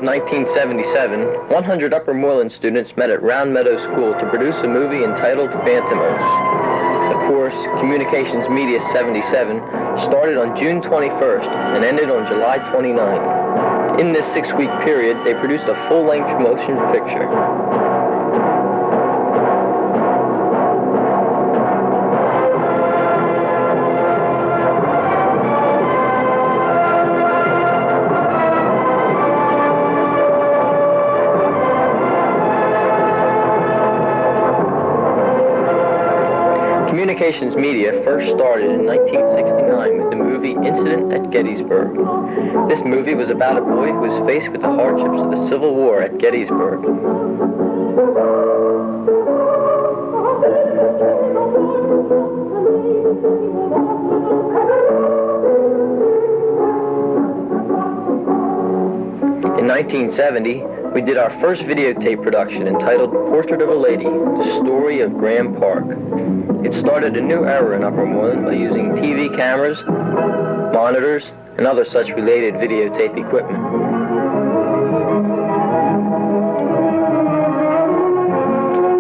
of 1977, 100 Upper Moreland students met at Round Meadow School to produce a movie entitled PHANTOMOS. The course, Communications Media 77, started on June 21st and ended on July 29th. In this 6-week period, they produced a full-length motion picture. Communications Media first started in 1969 with the movie Incident at Gettysburg. This movie was about a boy who was faced with the hardships of the Civil War at Gettysburg. In 1970, we did our first videotape production entitled Portrait of a Lady, the Story of Graham Park. It started a new era in Upper Moreland by using TV cameras, monitors, and other such related videotape equipment.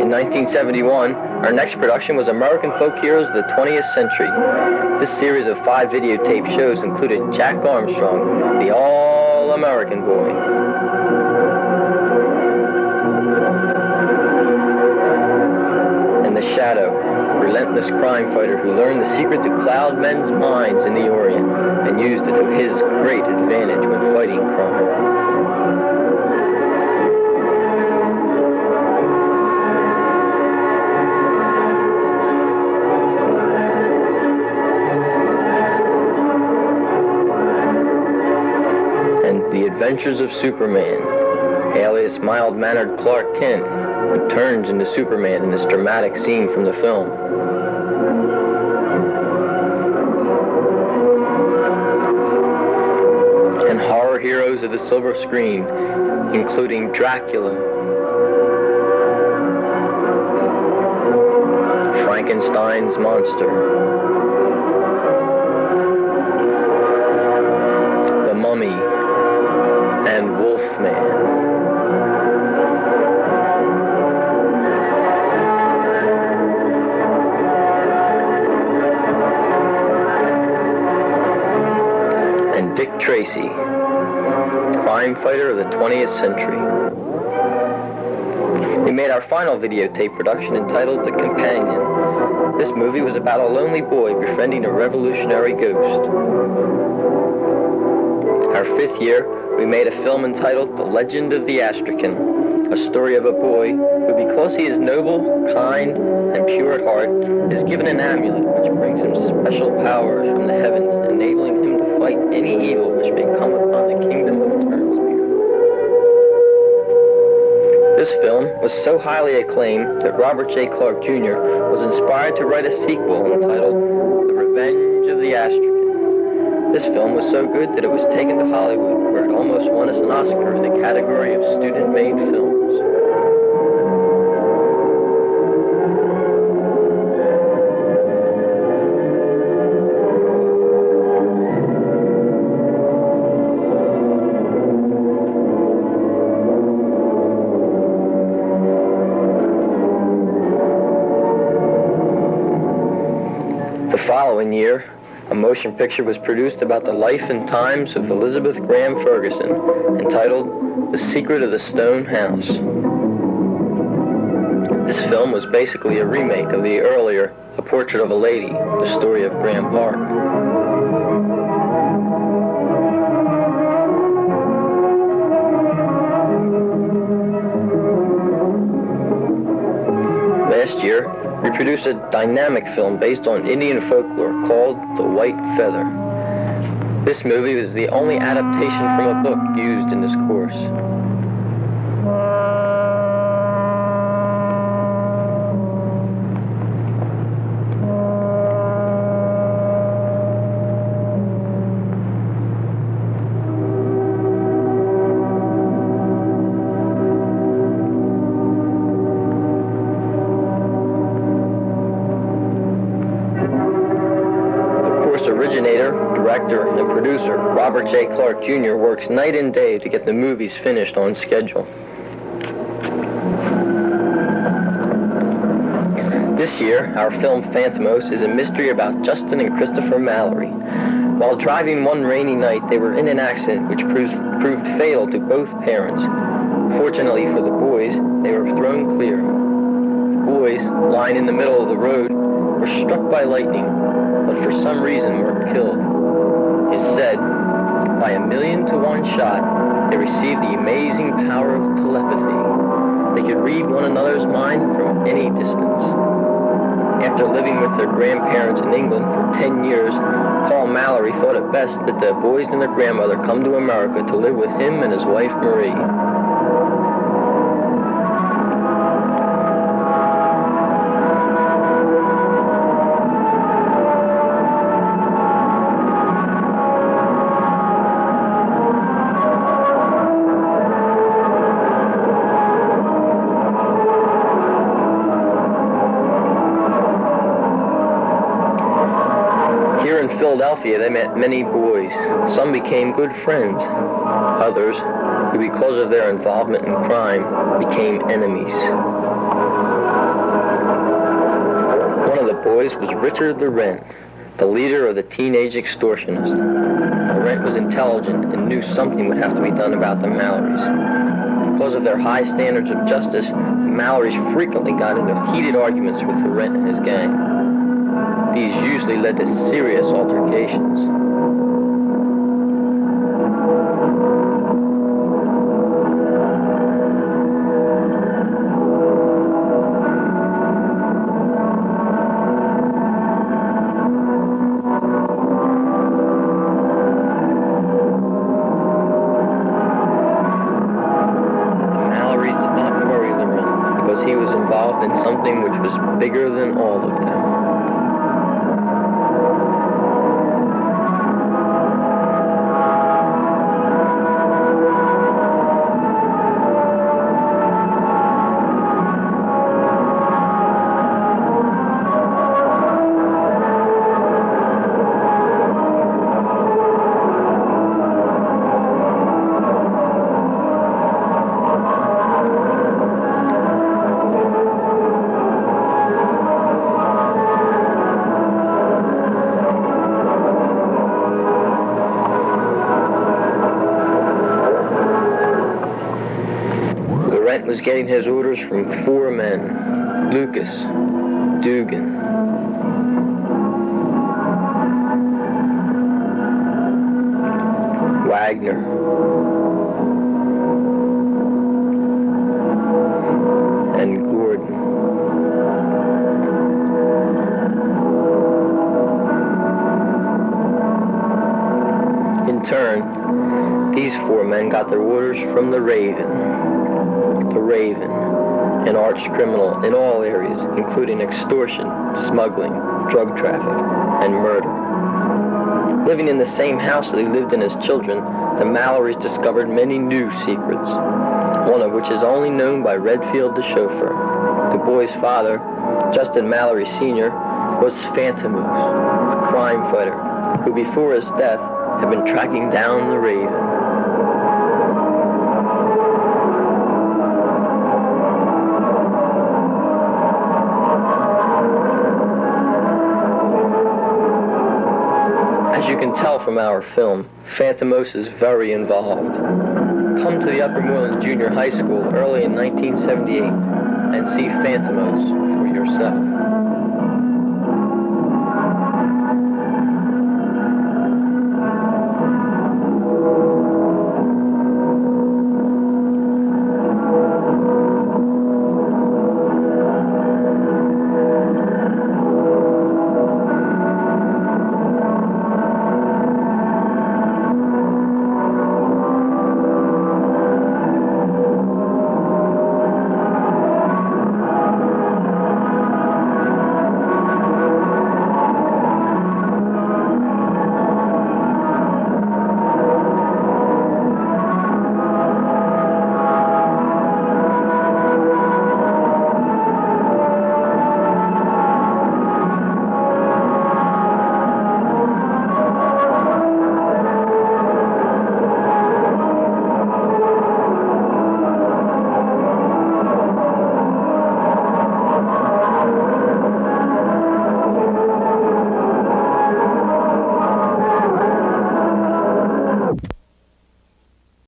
In 1971, our next production was American Folk Heroes of the 20th Century. This series of 5 videotape shows included Jack Armstrong, the All-American Boy, Shadow, relentless crime fighter who learned the secret to cloud men's minds in the Orient and used it to his great advantage when fighting crime. And The Adventures of Superman, alias mild-mannered Clark Kent, who turns into Superman in this dramatic scene from the film. And horror heroes of the silver screen, including Dracula, Frankenstein's monster, the Mummy, and Wolfman. Dick Tracy, crime fighter of the 20th century. We made our final videotape production entitled The Companion. This movie was about a lonely boy befriending a revolutionary ghost. Our 5th year, we made a film entitled The Legend of the Astrakhan, a story of a boy who, because he is noble, kind, and pure at heart, is given an amulet which brings him special powers from the heavens, enabling him to fight any evil which may come upon the kingdom of Turnspear. This film was so highly acclaimed that Robert J. Clark Jr. was inspired to write a sequel entitled The Revenge of the Astrakhan. This film was so good that it was taken to Hollywood, where it almost won us an Oscar in the category of student-made films. The following year, a motion picture was produced about the life and times of Elizabeth Graham Ferguson, entitled The Secret of the Stone House. This film was basically a remake of the earlier A Portrait of a Lady, the Story of Graham Park. Last year, we produced a dynamic film based on Indian folklore called The White Feather. This movie was the only adaptation from a book used in this course. Originator, director, and producer, Robert J. Clark Jr., works night and day to get the movies finished on schedule. This year, our film Phantomos is a mystery about Justin and Christopher Mallory. While driving one rainy night, they were in an accident which proved fatal to both parents. Fortunately for the boys, they were thrown clear. The boys, lying in the middle of the road, were struck by lightning, but for some reason weren't killed. Instead, by 1,000,000-to-1 shot, they received the amazing power of telepathy. They could read one another's mind from any distance. After living with their grandparents in England for 10 years, Paul Mallory thought it best that the boys and their grandmother come to America to live with him and his wife Marie. In Philadelphia, they met many boys. Some became good friends. Others, who because of their involvement in crime, became enemies. One of the boys was Richard the Rent, the leader of the teenage extortionists. The Rent was intelligent and knew something would have to be done about the Mallorys. Because of their high standards of justice, the Mallorys frequently got into heated arguments with the Rent and his gang. These usually led to serious altercations. The Mallorys did not worry Laurent because he was involved in something which was bigger than all of them. Was getting his orders from 4 men: Lucas, Dugan, Wagner, and Gordon. In turn, these 4 men got their orders from the Raven. The Raven, an arch criminal in all areas, including extortion, smuggling, drug traffic, and murder. Living in the same house that he lived in as children, the Mallorys discovered many new secrets, one of which is only known by Redfield the chauffeur. The boy's father, Justin Mallory Sr., was Phantomos, a crime fighter, who before his death had been tracking down the Raven. As you can tell from our film, Phantomos is very involved. Come to the Upper Moreland Junior High School early in 1978 and see Phantomos for yourself.